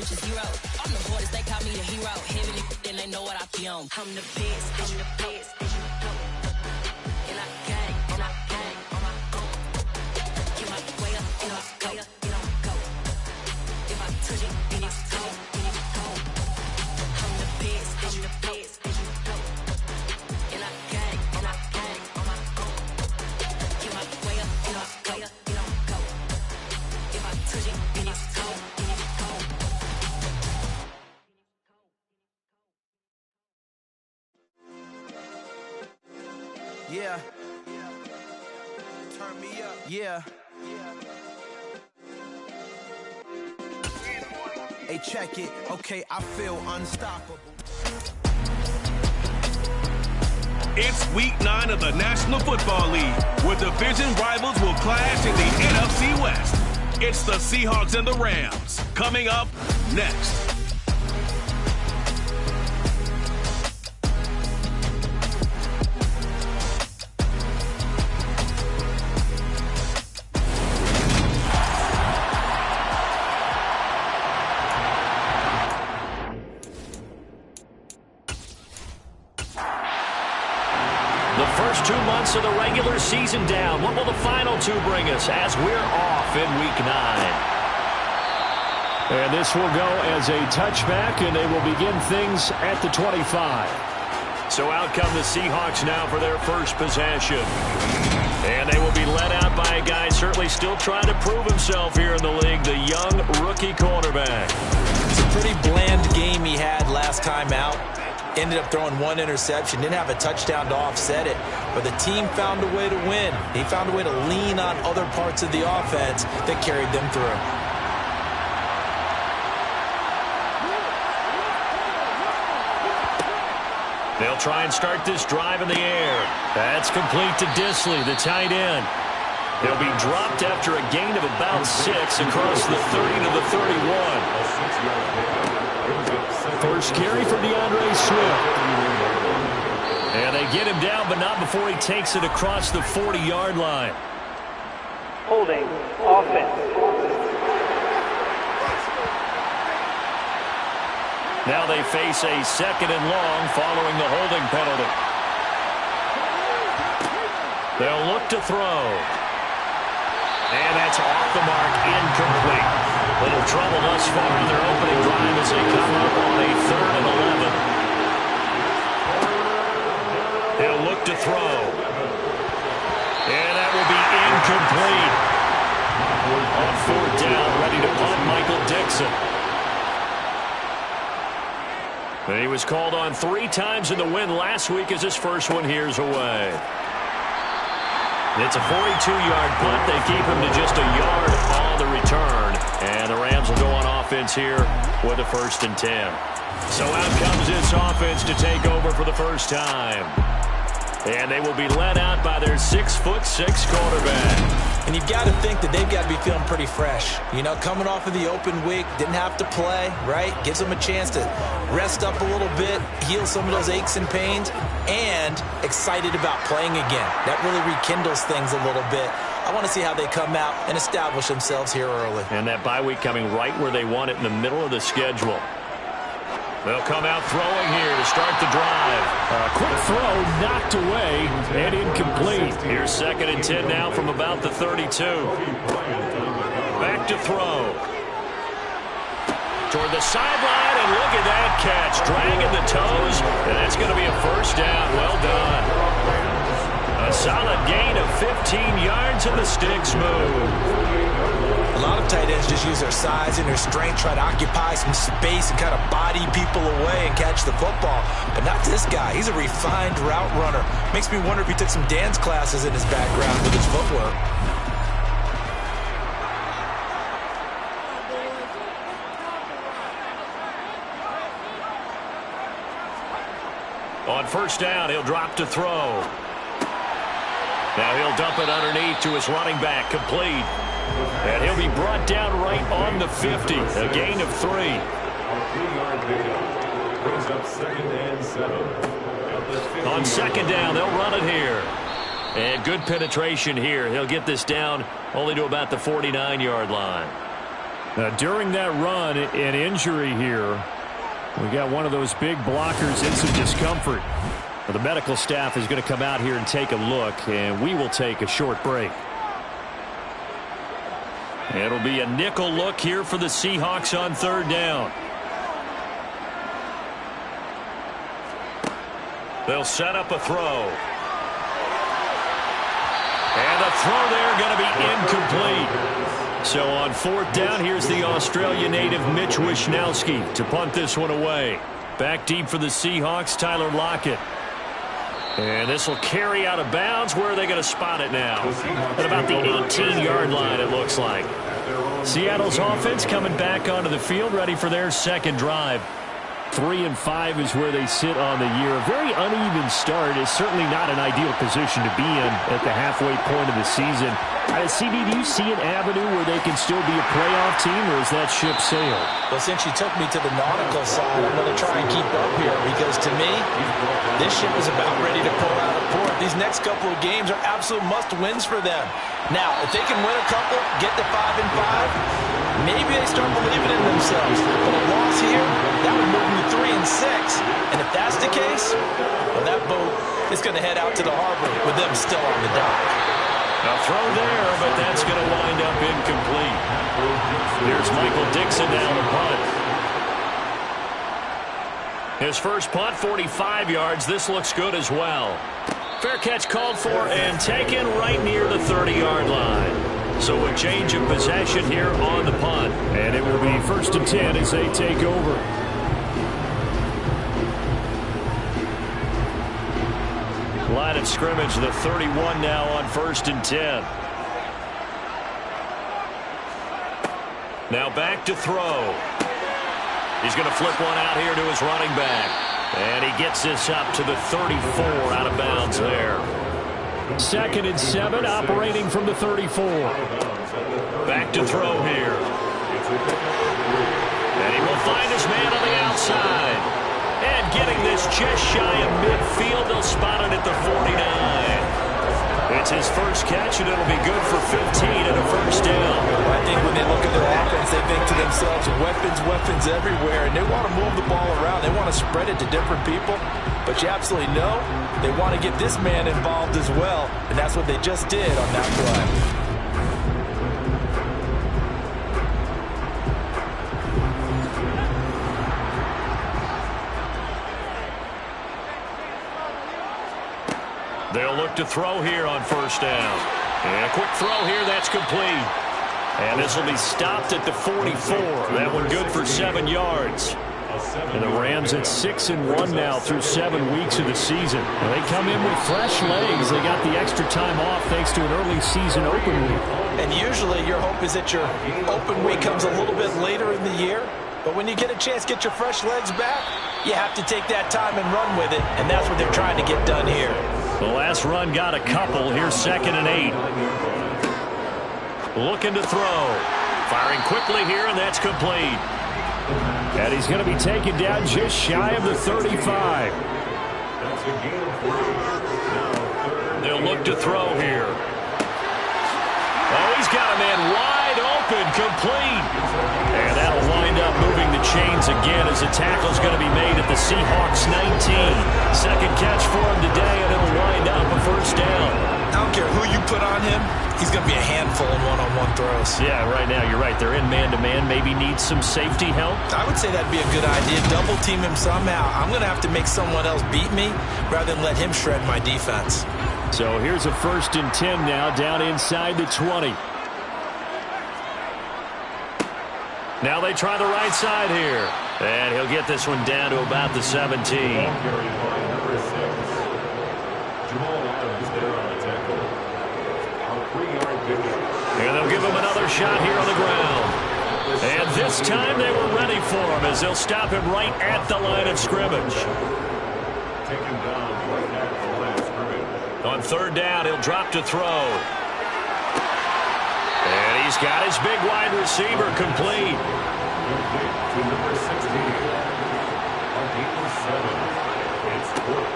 with your zero. On the borders, they call me a hero. Heavily, then they know what I be on. I'm the best, and you know. And I got it, and I got it on my own. Get my way up, and I go, and I go. If I touch it, then it's cold, then it's cold. I'm the best, and you know. And I got it, and I got it on my own. Get my way up, and I go, and I go. If I touch it, then it's cold, then it's cold. Yeah. Turn me up. Yeah. Hey, check it. Okay, I feel unstoppable. It's week 9 of the National Football League, where division rivals will clash in the NFC West. It's the Seahawks and the Rams. Coming up next. First 2 months of the regular season down. What will the final 2 bring us as we're off in week 9? And this will go as a touchback, and they will begin things at the 25. So out come the Seahawks now for their first possession. And they will be led out by a guy certainly still trying to prove himself here in the league, the young rookie quarterback. It's a pretty bland game he had last time out. Ended up throwing 1 interception, didn't have a touchdown to offset it, but the team found a way to win. He found a way to lean on other parts of the offense that carried them through. They'll try and start this drive in the air. That's complete to Disley, the tight end. He'll be dropped after a gain of about 6 across the 30 to the 31. First carry for DeAndre Swift. And they get him down, but not before he takes it across the 40-yard line. Holding offense. Now they face a 2nd and long following the holding penalty. They'll look to throw. And that's off the mark, incomplete. Little trouble thus far on their opening drive as they come up on a 3rd and 11. He'll look to throw. And that will be incomplete. On 4th down, ready to punt, Michael Dixon. And he was called on 3 times in the win last week as his first one here's away. It's a 42-yard punt. They keep him to just a yard on the return. And the Rams will go on offense here with a 1st and 10. So out comes this offense to take over for the first time. And they will be led out by their 6'6" quarterback. And you've got to think that they've got to be feeling pretty fresh. You know, coming off of the open week, didn't have to play, right? Gives them a chance to rest up a little bit, heal some of those aches and pains, and excited about playing again. That really rekindles things a little bit. I want to see how they come out and establish themselves here early. And that bye week coming right where they want it, in the middle of the schedule. They'll come out throwing here to start the drive. A quick throw knocked away and incomplete. Here's 2nd and 10 now from about the 32. Back to throw. Toward the sideline, and look at that catch. Dragging the toes, and that's going to be a 1st down. Well done. A solid gain of 15 yards, and the sticks move. A lot of tight ends just use their size and their strength, try to occupy some space and kind of body people away and catch the football. But not this guy. He's a refined route runner. Makes me wonder if he took some dance classes in his background with his footwork. On 1st down, he'll drop to throw. Now he'll dump it underneath to his running back, complete. And he'll be brought down right on the 50, a gain of 3. On 2nd down, they'll run it here. And good penetration here. He'll get this down only to about the 49-yard line. During that run, an injury here. We got one of those big blockers in some discomfort. The medical staff is going to come out here and take a look, and we will take a short break. It'll be a nickel look here for the Seahawks on third down. They'll set up a throw. And the throw there going to be incomplete. So on fourth down, here's the Australia native Mitch Wishnowsky to punt this one away. Back deep for the Seahawks, Tyler Lockett. And this will carry out of bounds. Where are they going to spot it now? At about the 18-yard line, it looks like. Seattle's offense coming back onto the field, ready for their second drive. 3-5 is where they sit on the year. A very uneven start is certainly not an ideal position to be in at the halfway point of the season. CD, do you see an avenue where they can still be a playoff team, or is that ship sailed? Well, since you took me to the nautical side, I'm going to try and keep up here because, to me, this ship is about ready to pull out of port. These next couple of games are absolute must-wins for them. Now, if they can win a couple, get to 5-5, maybe they start believing in themselves. But a loss here, that would move them to 3-6. And if that's the case, well, that boat is going to head out to the harbor with them still on the dock. A throw there, but that's going to wind up incomplete. Here's Michael Dixon now to punt. His first punt, 45 yards. This looks good as well. Fair catch called for and taken right near the 30-yard line. So a change of possession here on the punt. And it will be 1st and 10 as they take over. Line of scrimmage, the 31 now on 1st and 10. Now back to throw. He's going to flip one out here to his running back. And he gets this up to the 34 out of bounds there. 2nd and 7, operating from the 34. Back to throw here. And he will find his man on the outside. And getting this just shy of midfield, they'll spot it at the 49. It's his first catch, and it'll be good for 15 and a first down. I think when they look at their offense, they think to themselves, weapons everywhere, and they want to move the ball around. They want to spread it to different people, but you absolutely know they want to get this man involved as well, and that's what they just did on that play. They'll look to throw here on 1st down. And a quick throw here, that's complete. And this will be stopped at the 44. That one good for 7 yards. And the Rams at 6-1 now through 7 weeks of the season. And they come in with fresh legs. They got the extra time off thanks to an early season open week. And usually your hope is that your open week comes a little bit later in the year. But when you get a chance to get your fresh legs back, you have to take that time and run with it. And that's what they're trying to get done here. The last run got a couple. Here's 2nd and 8. Looking to throw. Firing quickly here, and that's complete. And he's going to be taken down just shy of the 35. They'll look to throw here. Oh, he's got a man wide open, complete. And that'll wind up moving the chains again as the tackle's going to be made at the Seahawks 19. Second catch for him today, and it'll wind up a first down. I don't care who you put on him, he's going to be a handful in one-on-one throws. Yeah, right now you're right. They're in man-to-man. Maybe needs some safety help. I would say that'd be a good idea. Double team him somehow. I'm going to have to make someone else beat me rather than let him shred my defense. So here's a 1st and 10 now down inside the 20. Now they try the right side here. And he'll get this one down to about the 17. And they'll give him another shot here on the ground. And this time they were ready for him as they'll stop him right at the line of scrimmage. On 3rd down, he'll drop to throw. And he's got his big wide receiver complete.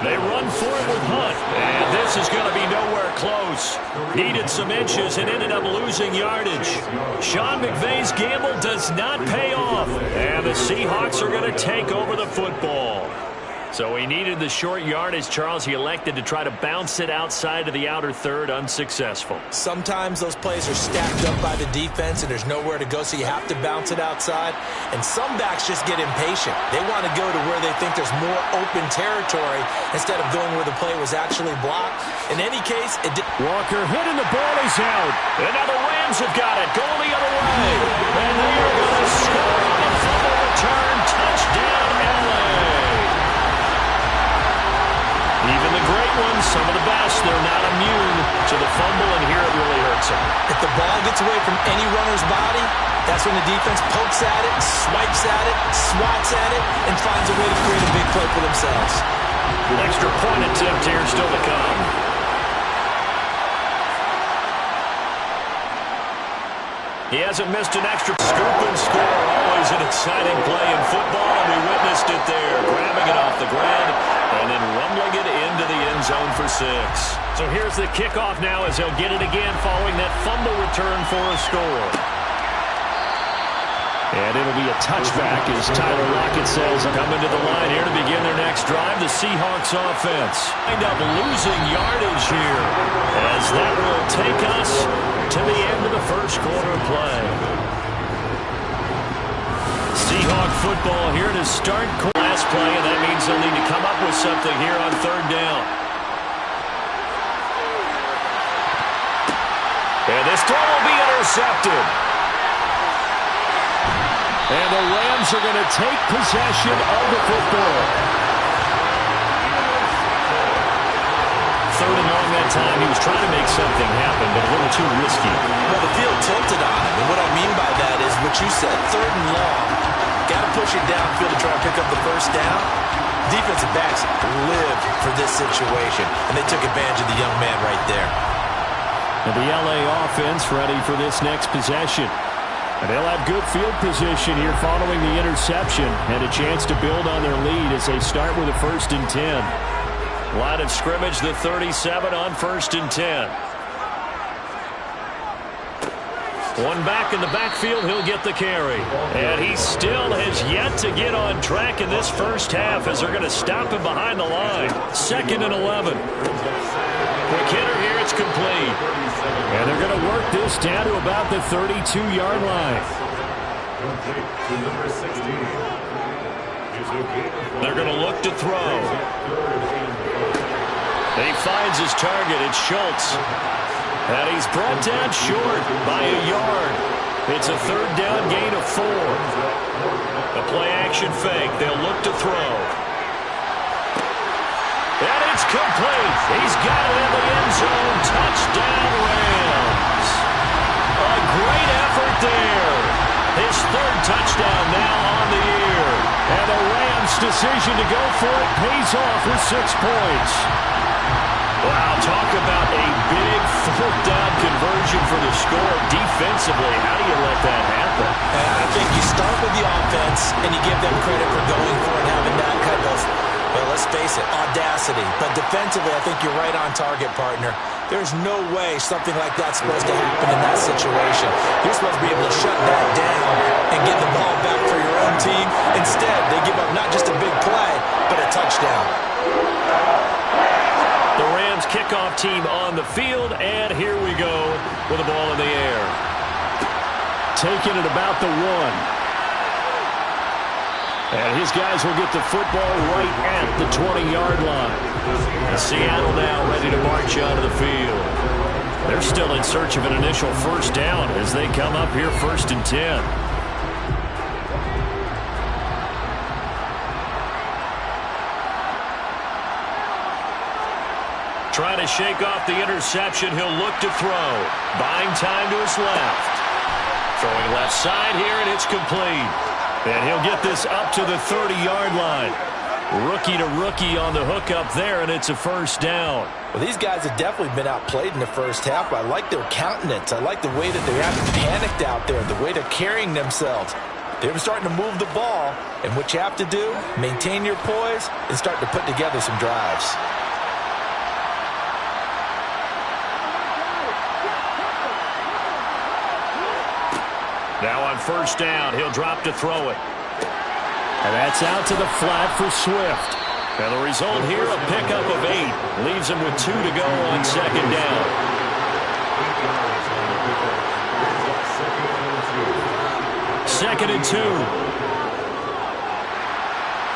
They run for it with Hunt. And this is going to be nowhere close. Needed some inches and ended up losing yardage. Sean McVay's gamble does not pay off. And the Seahawks are going to take over the football. So he needed the short yardage, Charles. He elected to try to bounce it outside of the outer third, unsuccessful. Sometimes those plays are stacked up by the defense and there's nowhere to go, so you have to bounce it outside. And some backs just get impatient. They want to go to where they think there's more open territory instead of going where the play was actually blocked. In any case, Walker hitting the ball, he's out. And now the Rams have got it, going the other way. And they are going to score on the fumble return. Touchdown, LA. Even the great ones, some of the best, they're not immune to the fumble, and here it really hurts them. If the ball gets away from any runner's body, that's when the defense pokes at it, swipes at it, swats at it, and finds a way to create a big play for themselves. An extra point attempt here still to come. He hasn't missed an extra scoop and score. Always an exciting play in football, and we witnessed it there. Grabbing it off the ground and then rumbling it into the end zone for 6. So here's the kickoff now as they'll get it again following that fumble return for a score. And it'll be a touchback as Tyler Lockett says, coming to the line here to begin their next drive. The Seahawks offense end up losing yardage here as that will take us to the end of the first quarter play. Seahawk football here to start last play, and that means they'll need to come up with something here on third down. And this throw will be intercepted. And the Rams are going to take possession of the football. Third and long that time. He was trying to make something happen, but a little too risky. Well, the field tilted on him, and what I mean by that is what you said, third and long. Got to push it downfield to try to pick up the first down. Defensive backs live for this situation, and they took advantage of the young man right there. And the LA offense ready for this next possession. And they'll have good field position here following the interception and a chance to build on their lead as they start with a 1st and 10. Line of scrimmage, the 37 on 1st and 10. One back in the backfield, he'll get the carry. And he still has yet to get on track in this first half as they're going to stop him behind the line. 2nd and 11. Quick hitter here, it's complete. And they're going to work this down to about the 32-yard line. They're going to look to throw. He finds his target. It's Schultz. And he's brought down short by a yard. It's a 3rd down gain of 4. A play-action fake. They'll look to throw. And it's complete. He's got it in the end zone. Touchdown, Rams. A great effort there. His 3rd touchdown now on the year. And the Rams' decision to go for it pays off with 6 points. Wow, talk about a big 4th down conversion for the score. Defensively, how do you let that happen? And I think you start with the offense and you give them credit for going for it, having that kind of, well, let's face it, audacity. But defensively, I think you're right on target, partner. There's no way something like that's supposed to happen in that situation. You're supposed to be able to shut that down and get the ball back for your own team. Instead, they give up not just a big play, but a touchdown. The Rams kickoff team on the field, and here we go with the ball in the air. Taking it about the 1. And his guys will get the football right at the 20-yard line. And Seattle now ready to march onto the field. They're still in search of an initial 1st down as they come up here 1st and 10. Trying to shake off the interception. He'll look to throw. Buying time to his left. Throwing left side here, and it's complete. And he'll get this up to the 30-yard line. Rookie to rookie on the hook up there, and it's a 1st down. Well, these guys have definitely been outplayed in the first half, but I like their countenance. I like the way that they haven't panicked out there, the way they're carrying themselves. They were starting to move the ball, and what you have to do, maintain your poise and start to put together some drives. Now on first down, he'll drop to throw it. And that's out to the flat for Swift. And the result here, a pickup of 8. Leaves him with 2 to go on second down. Second and 2.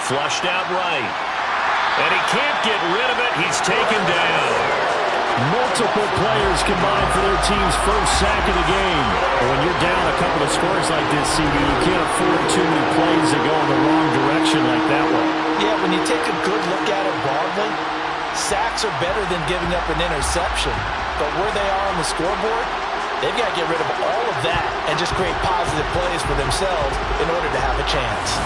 Flushed out right. And he can't get rid of it. He's taken down. Multiple players combined for their team's first sack of the game. But when you're down a couple of scores like this, CB, you can't afford too many plays that go in the wrong direction like that one. Yeah, when you take a good look at it broadly, sacks are better than giving up an interception. But where they are on the scoreboard, they've got to get rid of all of that and just create positive plays for themselves in order to have a chance.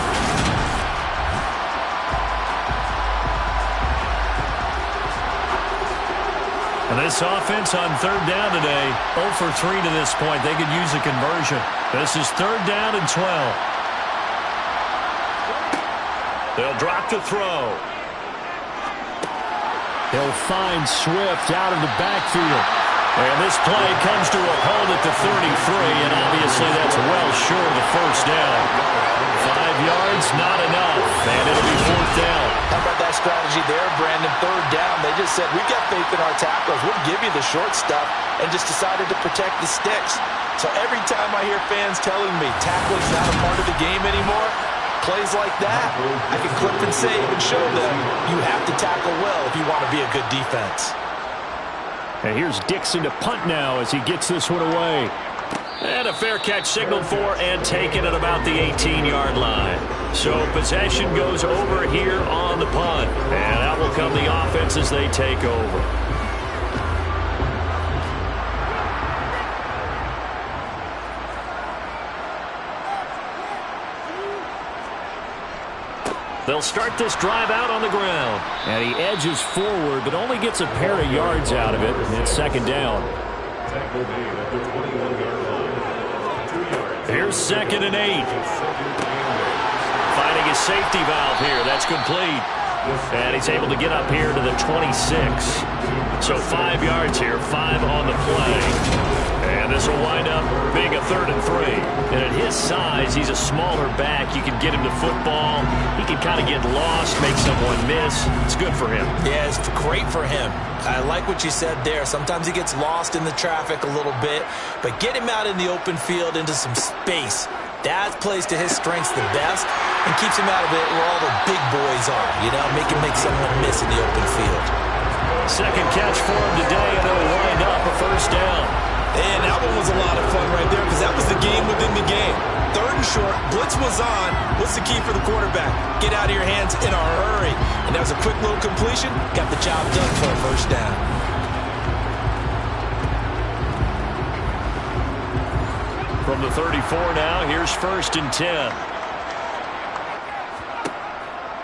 And this offense on third down today, 0 for 3 to this point. They could use a conversion. This is third down and 12. They'll drop to throw. He'll find Swift out of the backfield. And this play comes to a hold at the 33, and obviously that's well short of the first down. 5 yards, not enough, and it'll be fourth down. How about that strategy there, Brandon? Third down, they just said, we've got faith in our tacklers. We'll give you the short stuff, and just decided to protect the sticks. So every time I hear fans telling me tackling's not a part of the game anymore, plays like that, I can clip and save and show them you have to tackle well if you want to be a good defense. And here's Dixon to punt now as he gets this one away. And a fair catch signaled for and taken at about the 18-yard line. So possession goes over here on the punt. And out will come the offense as they take over. They'll start this drive out on the ground. And he edges forward, but only gets a pair of yards out of it. And it's second down. Here's second and 8. Finding his safety valve here. That's complete. And he's able to get up here to the 26. So 5 yards here, 5 on the play. And this will wind up being a third and 3. And at his size, he's a smaller back. You can get him to football. He can kind of get lost, make someone miss. It's good for him. Yeah, it's great for him. I like what you said there. Sometimes he gets lost in the traffic a little bit, but get him out in the open field into some space. That plays to his strengths the best and keeps him out of it where all the big boys are, you know, make him make someone miss in the open field. Second catch for him today, and it'll wind up a first down. And that one was a lot of fun right there because that was the game within the game. Third and short, blitz was on. What's the key for the quarterback? Get out of your hands in a hurry. And that was a quick little completion. Got the job done for a first down. From the 34 now, here's first and 10.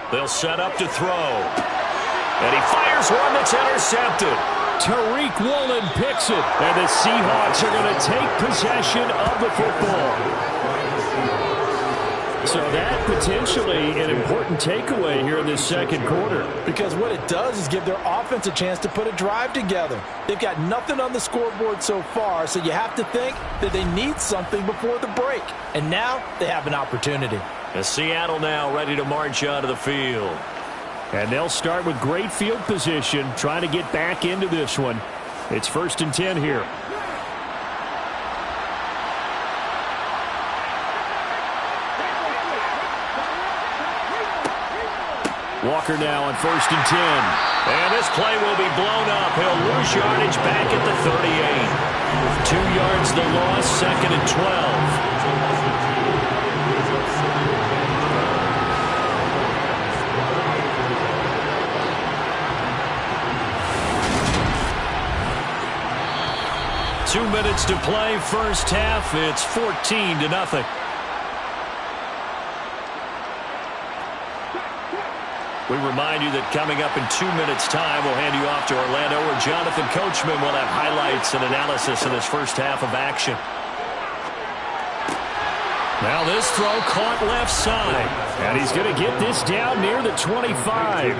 They'll set up to throw. And he fires one that's intercepted. Tariq Woolen picks it, and the Seahawks are going to take possession of the football. So that potentially an important takeaway here in this second quarter. Because what it does is give their offense a chance to put a drive together. They've got nothing on the scoreboard so far, so you have to think that they need something before the break. And now they have an opportunity. And Seattle now ready to march out of the field. And they'll start with great field position, trying to get back into this one. It's first and 10 here. Walker now on first and 10. And this play will be blown up. He'll lose yardage back at the 38. 2 yards the loss, second and 12. Two minutes to play, first half. It's 14-0. We remind you that coming up in 2 minutes' time, we'll hand you off to Orlando, where Jonathan Coachman will have highlights and analysis in this first half of action. Now this throw caught left side. And he's going to get this down near the 25.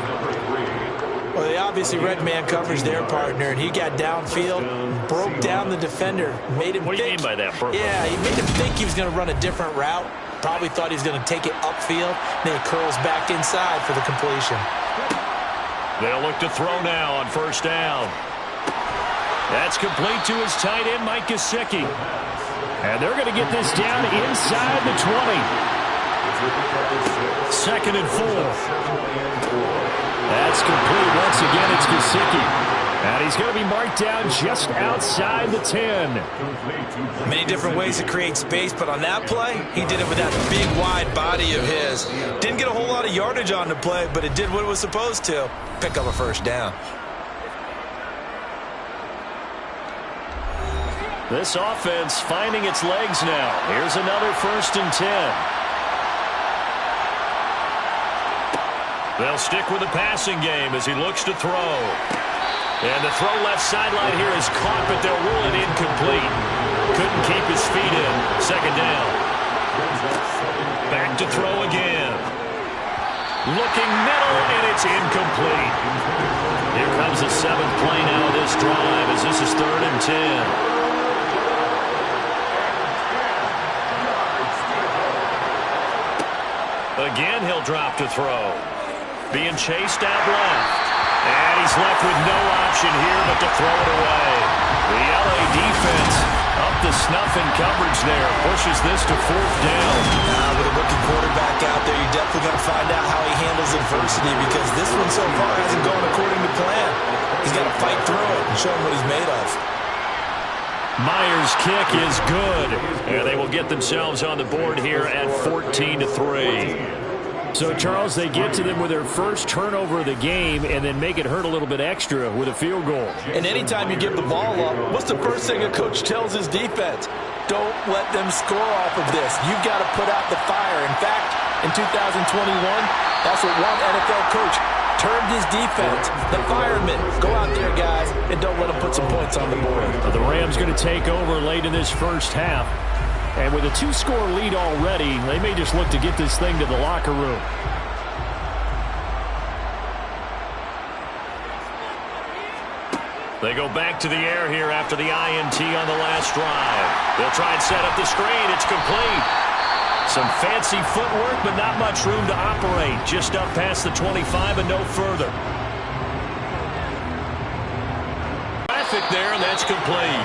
Well, they obviously read man coverage their partner, and he got downfield, broke down the defender, made him What do you mean by that, Purple? Yeah, he made him think he was going to run a different route. Probably thought he was going to take it upfield. Then he curls back inside for the completion. They'll look to throw now on first down. That's complete to his tight end, Mike Gesicki. And they're going to get this down inside the 20. 2nd and 4. That's complete. Once again, it's Gesicki. And he's going to be marked down just outside the 10. Many different ways to create space, but on that play, he did it with that big, wide body of his. Didn't get a whole lot of yardage on the play, but it did what it was supposed to. Pick up a first down. This offense finding its legs now. Here's another 1st and 10. They'll stick with the passing game as he looks to throw. And the throw left sideline here is caught, but they'll rule it incomplete. Couldn't keep his feet in. 2nd down. Back to throw again. Looking middle, and it's incomplete. Here comes the 7th play now of this drive as this is 3rd and 10. Again, he'll drop to throw. Being chased out left. And he's left with no option here but to throw it away. The LA defense up to snuff in coverage there. Pushes this to 4th down. With a rookie quarterback out there, you're definitely going to find out how he handles adversity because this one so far hasn't gone according to plan. He's got to fight through it and show him what he's made of. Myers' kick is good. And they will get themselves on the board here at 14-3. So, Charles, they get to them with their first turnover of the game and then make it hurt a little bit extra with a field goal. And anytime you give the ball up, what's the first thing a coach tells his defense? Don't let them score off of this. You've got to put out the fire. In fact, in 2021, that's what one NFL coach termed his defense, the firemen. Go out there, guys, and don't let them put some points on the board. The Rams going to take over late in this first half. And with a 2-score lead already, they may just look to get this thing to the locker room. They go back to the air here after the INT on the last drive. They'll try and set up the screen. It's complete. Some fancy footwork, but not much room to operate. Just up past the 25 and no further. Traffic there, and that's complete.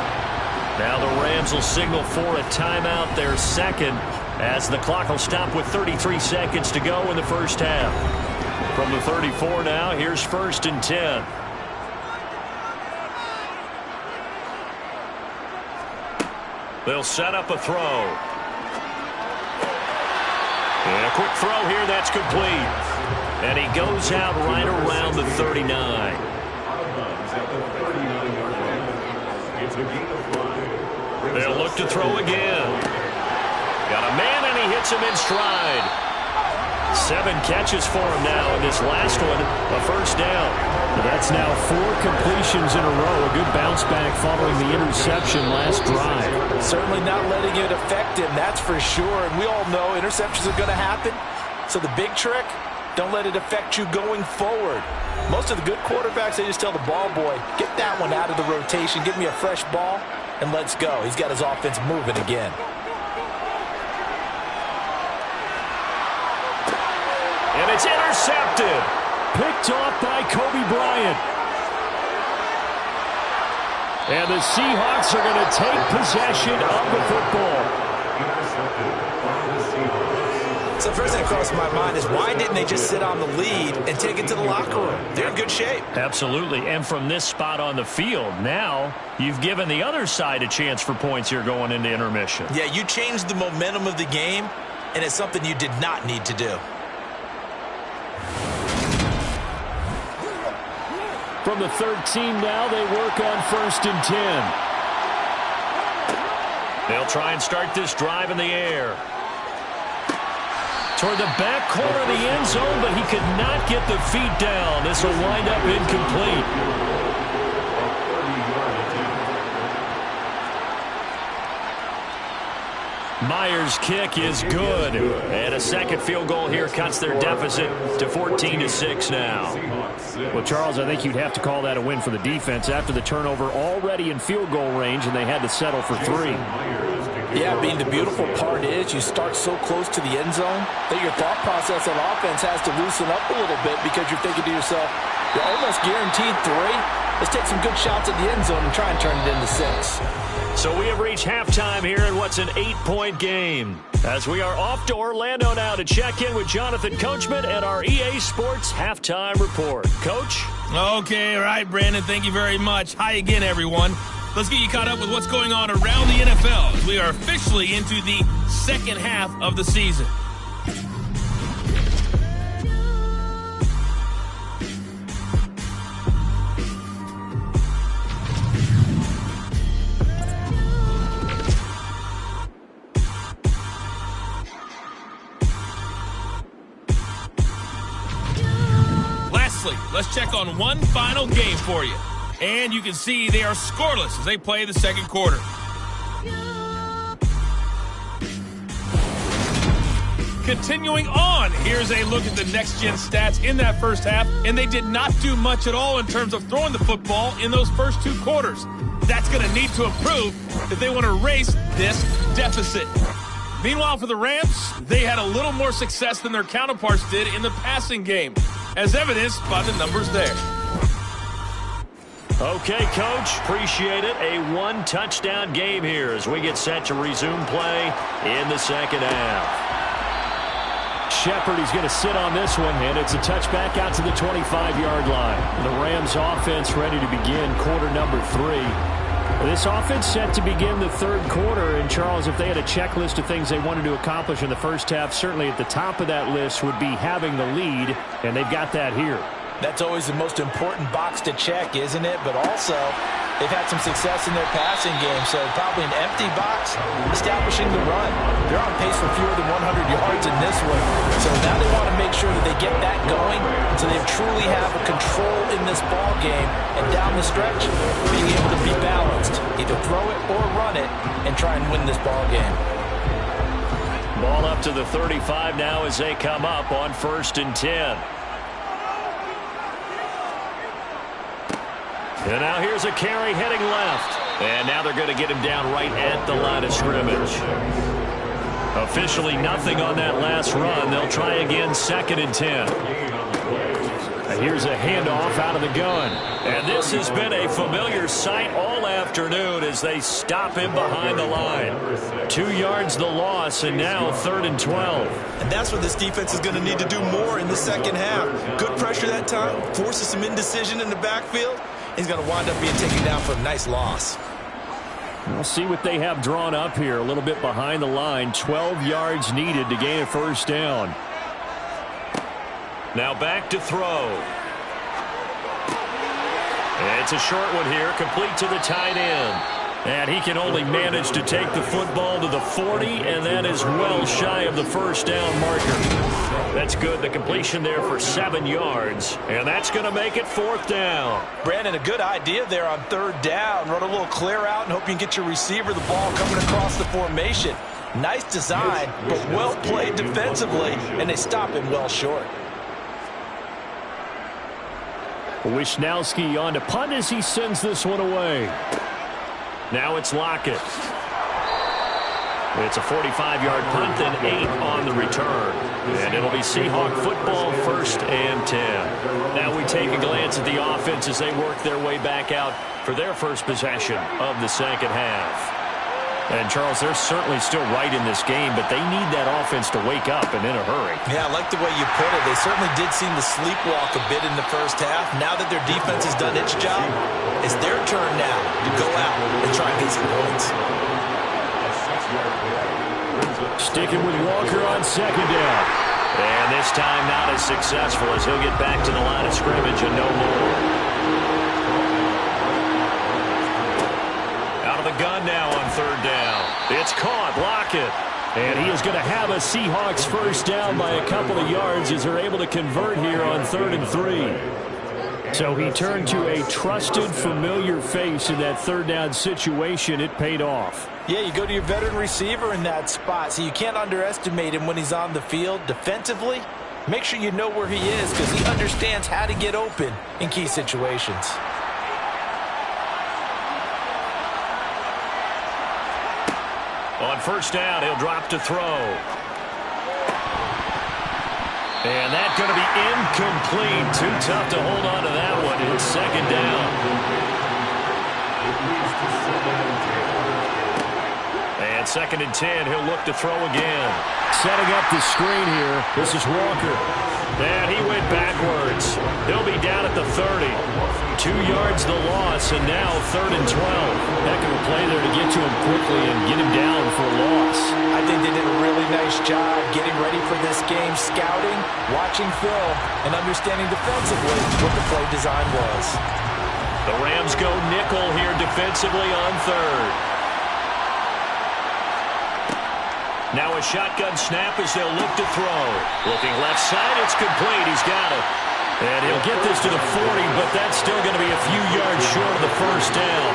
Now the Rams will signal for a timeout, their 2nd, as the clock will stop with 33 seconds to go in the first half. From the 34 now, here's 1st and 10. They'll set up a throw. And a quick throw here, that's complete. And he goes out right around the 39. They'll look to throw again. Got a man, and he hits him in stride. 7 catches for him now, and this last one, a first down. That's now 4 completions in a row. A good bounce back following the interception last drive. Certainly not letting it affect him, that's for sure. And we all know interceptions are going to happen. So the big trick, don't let it affect you going forward. Most of the good quarterbacks, they just tell the ball boy, get that one out of the rotation, give me a fresh ball, and let's go. He's got his offense moving again. And it's intercepted. Picked off by Kobe Bryant. And the Seahawks are going to take possession of the football. So the first thing that crossed my mind is why didn't they just sit on the lead and take it to the locker room? They're in good shape. Absolutely. And from this spot on the field, now you've given the other side a chance for points here going into intermission. Yeah, you changed the momentum of the game, and it's something you did not need to do. From the 13 now, they work on 1st and 10. They'll try and start this drive in the air. Toward the back corner of the end zone, but he could not get the feet down. This will wind up incomplete. Myers' kick is good. And a second field goal here cuts their deficit to 14-6 now. Well, Charles, I think you'd have to call that a win for the defense after the turnover already in field goal range, and they had to settle for 3. Yeah, I mean, the beautiful part is you start so close to the end zone that your thought process on offense has to loosen up a little bit because you're thinking to yourself, you're almost guaranteed 3. Let's take some good shots at the end zone and try and turn it into 6. So we have reached halftime here in what's an 8-point game. As we are off to Orlando now to check in with Jonathan Coachman and our EA Sports Halftime Report. Coach? Okay, all right, Brandon, thank you very much. Hi again, everyone. Let's get you caught up with what's going on around the NFL as we are officially into the second half of the season. Lastly, let's check on one final game for you. And you can see they are scoreless as they play the second quarter. Continuing on, here's a look at the next-gen stats in that first half, and they did not do much at all in terms of throwing the football in those first 2 quarters. That's going to need to improve if they want to erase this deficit. Meanwhile, for the Rams, they had a little more success than their counterparts did in the passing game, as evidenced by the numbers there. Okay, Coach, appreciate it. A 1-touchdown game here as we get set to resume play in the second half. Shepard, he's going to sit on this one, and it's a touchback out to the 25-yard line. The Rams offense ready to begin quarter number 3. This offense set to begin the third quarter, and Charles, if they had a checklist of things they wanted to accomplish in the first half, certainly at the top of that list would be having the lead, and they've got that here. That's always the most important box to check, isn't it? But also, they've had some success in their passing game, so probably an empty box, establishing the run. They're on pace for fewer than 100 yards in this one. So now they want to make sure that they get that going so they truly have a control in this ball game. And down the stretch, being able to be balanced, either throw it or run it, and try and win this ball game. Ball up to the 35 now as they come up on 1st and 10. And now here's a carry heading left. And now they're going to get him down right at the line of scrimmage. Officially nothing on that last run. They'll try again 2nd and 10. And here's a handoff out of the gun. And this has been a familiar sight all afternoon as they stop him behind the line. 2 yards the loss, and now 3rd and 12. And that's what this defense is going to need to do more in the second half. Good pressure that time, forces some indecision in the backfield. He's going to wind up being taken down for a nice loss. We'll see what they have drawn up here. A little bit behind the line. 12 yards needed to gain a first down. Now back to throw. It's a short one here, complete to the tight end. And he can only manage to take the football to the 40, and that is well shy of the first down marker. That's good. The completion there for 7 yards, and that's going to make it 4th down. Brandon, a good idea there on 3rd down. Run a little clear out and hope you can get your receiver the ball coming across the formation. Nice design, but well played defensively, and they stop him well short. Wishnowski on to punt as he sends this one away. Now it's Lockett. It's a 45-yard punt and 8 on the return. And it'll be Seahawk football 1st and 10. Now we take a glance at the offense as they work their way back out for their first possession of the second half. And, Charles, they're certainly still right in this game, but they need that offense to wake up and in a hurry. Yeah, I like the way you put it. They certainly did seem to sleepwalk a bit in the first half. Now that their defense has done its job, it's their turn now to go out and try and get some points. Sticking with Walker on 2nd down. And this time not as successful as he'll get back to the line of scrimmage and no more. The gun now on 3rd down. It's caught. Lockett. And he is going to have a Seahawks first down by a couple of yards as they're able to convert here on 3rd and 3. So he turned to a trusted, familiar face in that 3rd down situation. It paid off. Yeah, you go to your veteran receiver in that spot, so you can't underestimate him when he's on the field. Defensively, make sure you know where he is because he understands how to get open in key situations. On first down, he'll drop to throw. And that's going to be incomplete. Too tough to hold on to that one. It's second down. And 2nd and 10, he'll look to throw again. Setting up the screen here. This is Walker. And he went backwards. He'll be down at the 30. 2 yards the loss, and now 3rd and 12. Heck of a play there to get to him quickly and get him down for a loss. I think they did a really nice job getting ready for this game, scouting, watching film, and understanding defensively what the play design was. The Rams go nickel here defensively on 3rd. Now a shotgun snap as they'll look to throw. Looking left side, it's complete. He's got it. And he'll get this to the 40, but that's still going to be a few yards short of the first down.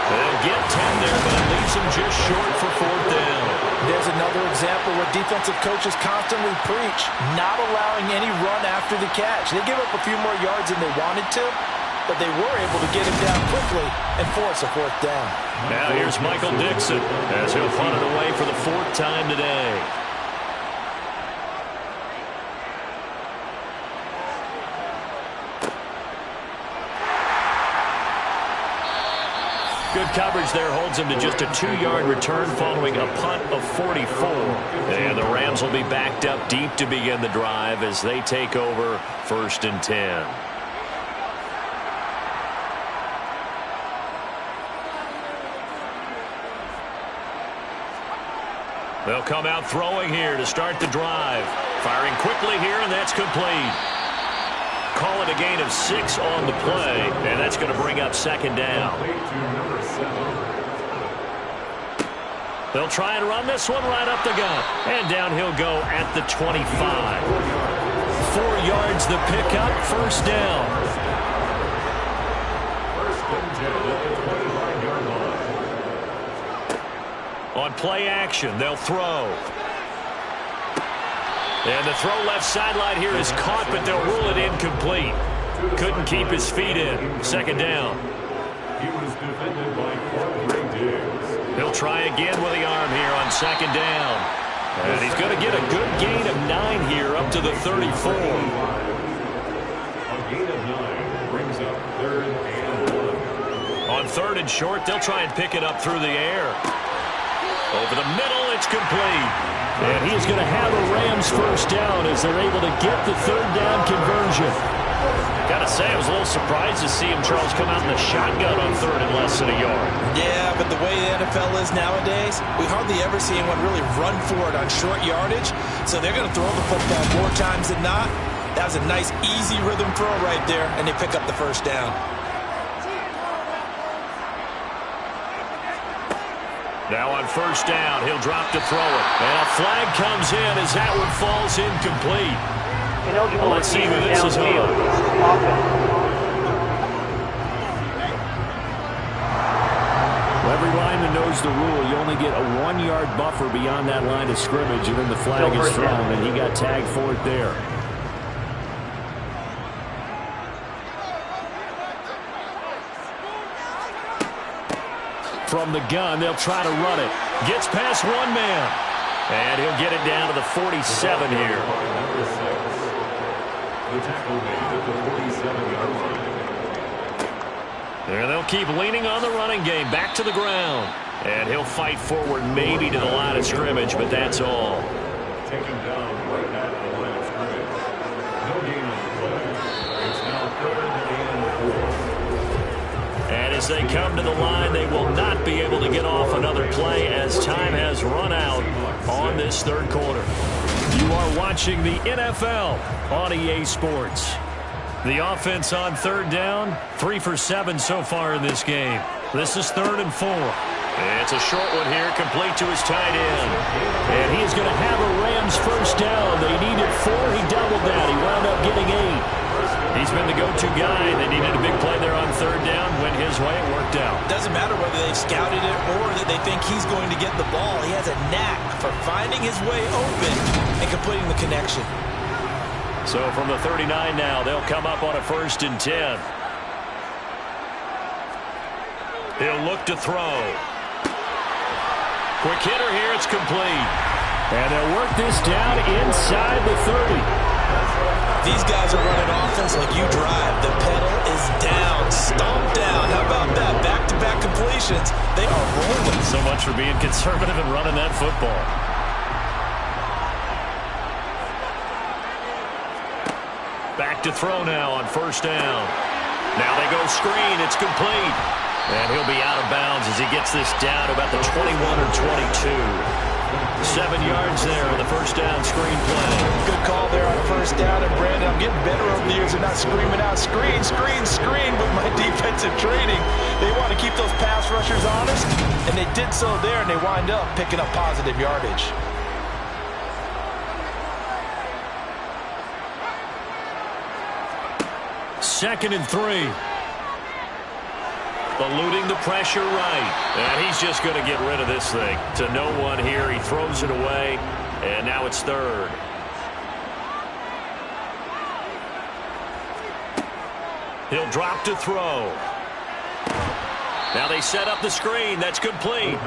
They'll get 10 there, but it leaves them just short for 4th down. There's another example where defensive coaches constantly preach, not allowing any run after the catch. They give up a few more yards than they wanted to, but they were able to get him down quickly and force a 4th down. Now here's Michael Dixon as he'll punt it away for the 4th time today. Good coverage there holds him to just a 2-yard return following a punt of 44. And the Rams will be backed up deep to begin the drive as they take over 1st and 10. They'll come out throwing here to start the drive. Firing quickly here, and that's complete. Call it a gain of 6 on the play, and that's going to bring up 2nd down. They'll try and run this one right up the gut. And down he'll go at the 25. 4 yards the pickup, 1st down. On play action, they'll throw. And the throw left sideline here is caught, but they'll rule it incomplete. Couldn't keep his feet in. 2nd down. He'll try again with the arm here on 2nd down. And he's going to get a good gain of 9 here up to the 34. A gain of 9 brings up 3rd and 1. On 3rd and short, they'll try and pick it up through the air. Over the middle, it's complete. And he's going to have a Rams 1st down as they're able to get the 3rd down conversion. Gotta say, I was a little surprised to see him, Charles, come out in the shotgun on 3rd and less than a yard. Yeah, but the way the NFL is nowadays, we hardly ever see anyone really run for it on short yardage. So they're going to throw the football more times than not. That was a nice, easy rhythm throw right there, and they pick up the 1st down. Now on 1st down, he'll drop to throw it. And a flag comes in as that one falls incomplete. Well, let's see who this is on. Well, every lineman knows the rule. You only get a 1-yard buffer beyond that line of scrimmage, and then the flag is thrown, and he got tagged for it there. From the gun, they'll try to run it. Gets past one man. And he'll get it down to the 47 here. The tackle made at the 47-yard line. And they'll keep leaning on the running game. Back to the ground. And he'll fight forward maybe to the line of scrimmage, but that's all. Take him down right at the line of scrimmage. No gain on the play. It's now 3rd and 4. And as they come to the line, they will not be able to get off another play as time has run out on this 3rd quarter. You are watching the NFL on EA Sports. The offense on 3rd down, 3 for 7 so far in this game. This is 3rd and 4. It's a short one here, complete to his tight end. And he is going to have a Rams 1st down. They needed 4. He doubled that. He wound up getting 8. He's been the go-to guy. They needed a big play there on 3rd down when his his way, it worked out. Doesn't matter whether they've scouted it or that they think he's going to get the ball. He has a knack for finding his way open and completing the connection. So from the 39 now, they'll come up on a 1st and 10. He'll look to throw. Quick hitter here, it's complete. And they'll work this down inside the 30. These guys are running offense like you drive. The pedal is down, stomp down. How about that? Back-to-back completions. They are rolling. So much for being conservative and running that football. Back to throw now on 1st down. Now they go screen. It's complete. And he'll be out of bounds as he gets this down to about the 21 or 22. 7 yards there on the 1st down screen play. Good call there on 1st down. And Brandon, I'm getting better over the years of not screaming out screen, screen, screen with my defensive training. They want to keep those pass rushers honest, and they did so there, and they wind up picking up positive yardage. Second and 3. Eluding the pressure right. And he's just going to get rid of this thing. To no one here. He throws it away. And now it's 3rd. He'll drop to throw. Now they set up the screen. That's complete.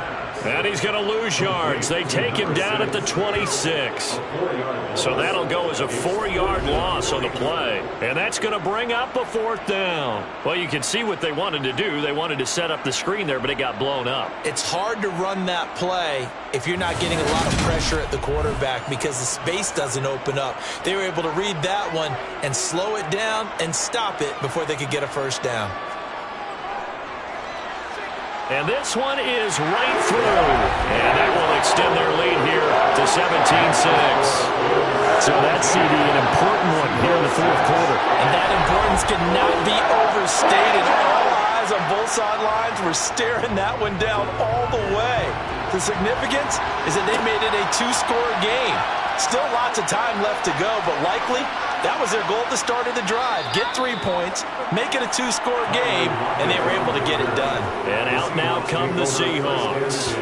And he's going to lose yards. They take him down at the 26. So that'll go as a 4-yard loss on the play. And that's going to bring up a 4th down. Well, you can see what they wanted to do. They wanted to set up the screen there, but it got blown up. It's hard to run that play if you're not getting a lot of pressure at the quarterback because the space doesn't open up. They were able to read that one and slow it down and stop it before they could get a 1st down. And this one is right through. And that will extend their lead here to 17-6. So that's, CD, an important one here in the 4th quarter. And that importance cannot be overstated. All eyes on both sidelines were staring that one down all the way. The significance is that they made it a 2-score game. Still lots of time left to go, but likely that was their goal at the start of the drive. Get 3 points, make it a 2-score game, and they were able to get it done. And out now come the Seahawks.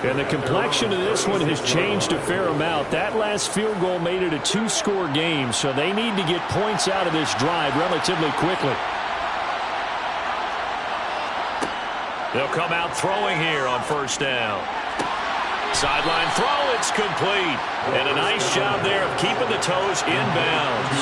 And the complexion of this one has changed a fair amount. That last field goal made it a 2-score game, so they need to get points out of this drive relatively quickly. They'll come out throwing here on 1st down. Sideline throw, it's complete. And a nice job there of keeping the toes inbounds.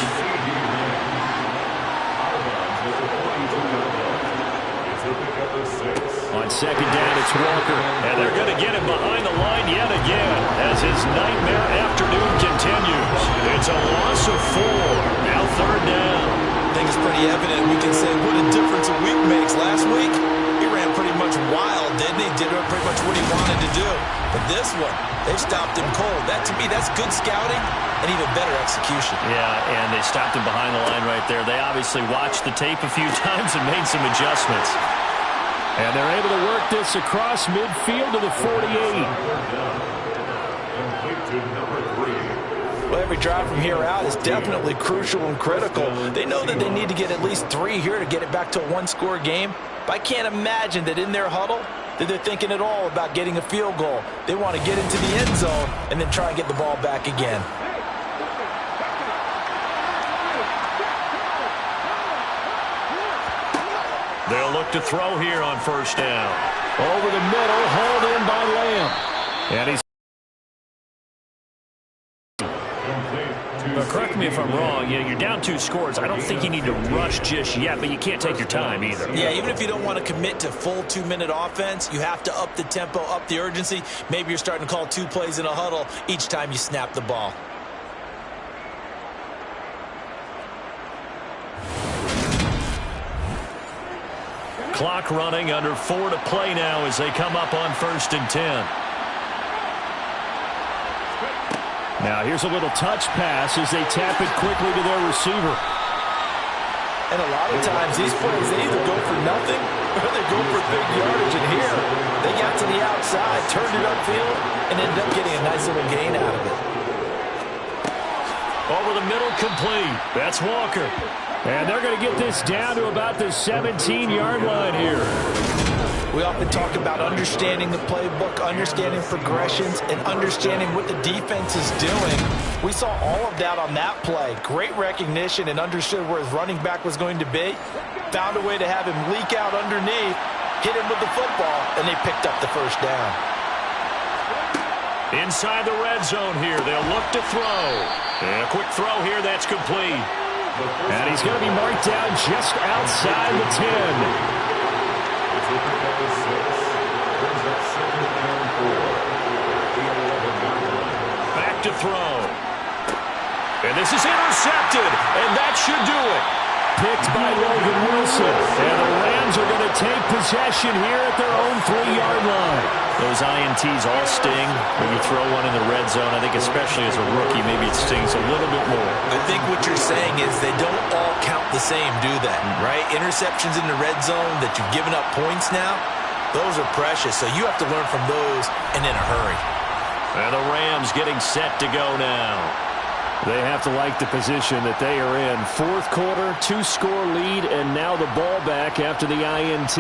On 2nd down, it's Walker. And they're going to get him behind the line yet again as his nightmare afternoon continues. It's a loss of 4. Now 3rd down. I think it's pretty evident. We can say what a difference a week makes. Last week, he ran pretty much wild, didn't he? Did pretty much what he wanted to do. But this one, they've stopped him cold. That, to me, that's good scouting and even better execution. Yeah, and they stopped him behind the line right there. They obviously watched the tape a few times and made some adjustments. And they're able to work this across midfield to the 48. Well, every drive from here out is definitely crucial and critical. They know that they need to get at least 3 here to get it back to a 1-score game. But I can't imagine that in their huddle that they're thinking at all about getting a field goal. They want to get into the end zone and then try and get the ball back again. They'll look to throw here on 1st down. Over the middle, hauled in by Lamb. And he's... But correct me if I'm wrong, you're down 2 scores. I don't think you need to rush just yet, but you can't take your time either. Yeah, even if you don't want to commit to full 2-minute offense, you have to up the tempo, up the urgency. Maybe you're starting to call 2 plays in a huddle each time you snap the ball. Clock running, under 4 to play now as they come up on 1st and 10. Now here's a little touch pass as they tap it quickly to their receiver. And a lot of times these plays, they either go for nothing or they go for big yardage. And here, they got to the outside, turned it upfield, and ended up getting a nice little gain out of it. Over the middle, complete. That's Walker. And they're going to get this down to about the 17-yard line here. We often talk about understanding the playbook, understanding progressions, and understanding what the defense is doing. We saw all of that on that play. Great recognition and understood where his running back was going to be. Found a way to have him leak out underneath, hit him with the football, and they picked up the first down. Inside the red zone here, they'll look to throw. And a quick throw here, that's complete. And he's going to be marked down just outside the 10. Back to throw. And this is intercepted, and that should do it. Picked by Logan Wilson. And the Rams are going to take possession here at their own 3-yard line. Those INTs all sting when you throw one in the red zone. I think especially as a rookie, maybe it stings a little bit more. I think what you're saying is they don't all count the same, do they? Right? Interceptions in the red zone that you've given up points now, those are precious. So you have to learn from those and in a hurry. And the Rams getting set to go now. They have to like the position that they are in. Fourth quarter, 2-score lead, and now the ball back after the INT.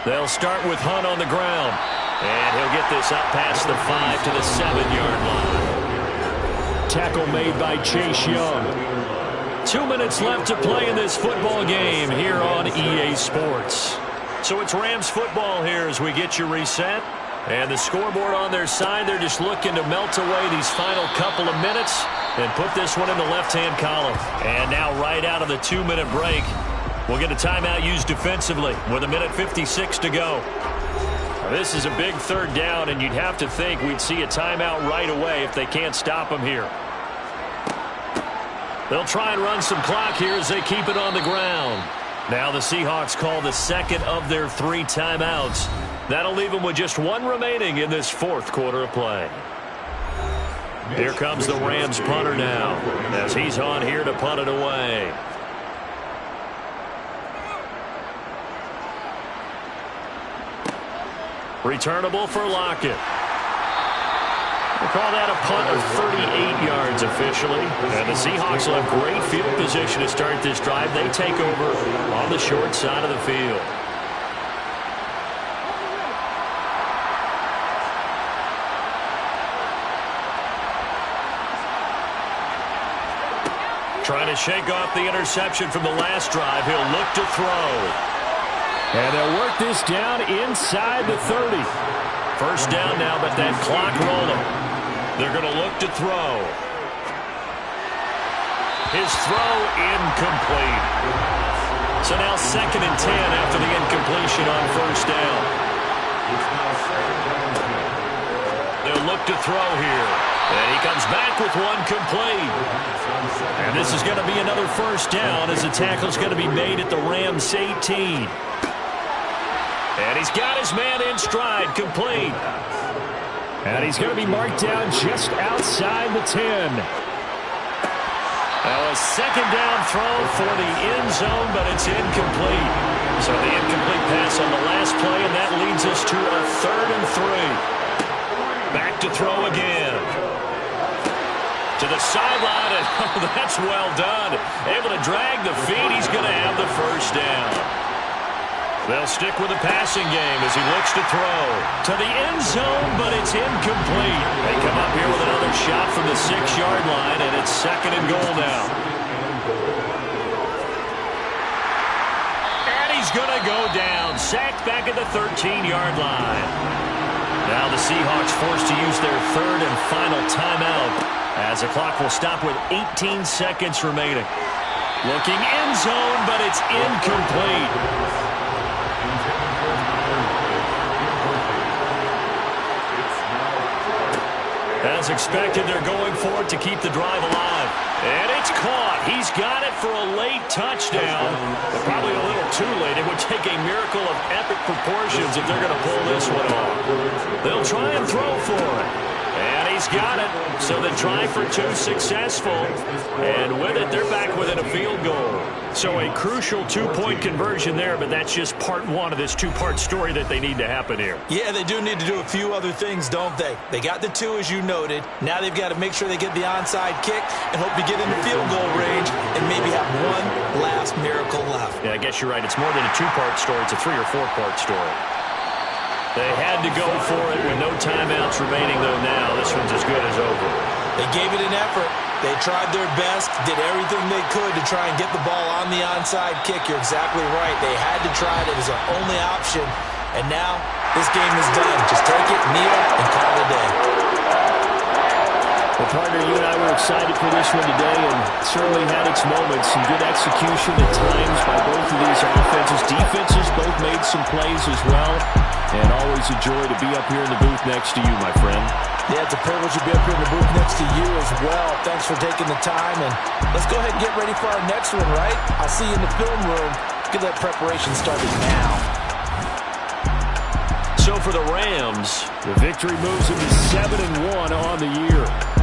They'll start with Hunt on the ground. And he'll get this up past the 5 to the 7-yard line. Tackle made by Chase Young. 2 minutes left to play in this football game here on EA Sports. So it's Rams football here as we get you reset. And the scoreboard on their side, they're just looking to melt away these final couple of minutes and put this one in the left-hand column. And now right out of the 2-minute break, we'll get a timeout used defensively with 1:56 to go. Now, this is a big third down, and you'd have to think we'd see a timeout right away if they can't stop them here. They'll try and run some clock here as they keep it on the ground. Now the Seahawks call the second of their 3 timeouts. That'll leave them with just 1 remaining in this fourth quarter of play. Here comes the Rams punter now as he's on here to punt it away. Returnable for Lockett. We'll call that a punt of 38 yards officially. And the Seahawks will have great field position to start this drive. They take over on the short side of the field. Trying to shake off the interception from the last drive. He'll look to throw. And they'll work this down inside the 30. First down now, but that clock rolling. They're going to look to throw. His throw incomplete. So now 2nd and 10 after the incompletion on first down. They'll look to throw here. And he comes back with one complete. And this is going to be another first down as the tackle's going to be made at the Rams 18. And he's got his man in stride, complete. And he's going to be marked down just outside the 10. Now a second down throw for the end zone, but it's incomplete. So the incomplete pass on the last play, and that leads us to a 3rd and 3. Back to throw again. To the sideline, and oh, that's well done. Able to drag the feet. He's going to have the first down. They'll stick with the passing game as he looks to throw. To the end zone, but it's incomplete. They come up here with another shot from the 6-yard line, and it's 2nd and goal now. And he's going to go down. Sacked back at the 13-yard line. Now the Seahawks forced to use their 3rd and final timeout as the clock will stop with 18 seconds remaining. Looking end zone, but it's incomplete. As expected, they're going for it to keep the drive alive. And it's caught. He's got it for a late touchdown. But probably a little too late. It would take a miracle of epic proportions if they're going to pull this one off. They'll try and throw for it. And he he's got it. So the try for two successful. And with it, they're back within a field goal. So a crucial two-point conversion there, but that's just part one of this two-part story that they need to happen here. Yeah, they do need to do a few other things, don't they? They got the two, as you noted. Now they've got to make sure they get the onside kick and hope to get in the field goal range and maybe have one last miracle left. Yeah, I guess you're right. It's more than a two-part story. It's a three- or four-part story. They had to go for it with no timeouts remaining, though, now. This one's as good as over. They gave it an effort. They tried their best, did everything they could to try and get the ball on the onside kick. You're exactly right. They had to try it. It was their only option. And now this game is done. Just take it, kneel, and call it a day. Well, partner, you and I were excited for this one today and certainly had its moments. Some good execution at times by both of these offenses. Defenses both made some plays as well. And always a joy to be up here in the booth next to you, my friend. Yeah, it's a privilege to be up here in the booth next to you as well. Thanks for taking the time. And let's go ahead and get ready for our next one, right? I'll see you in the film room. Get that preparation started now. So for the Rams, the victory moves them to 7-1 on the year.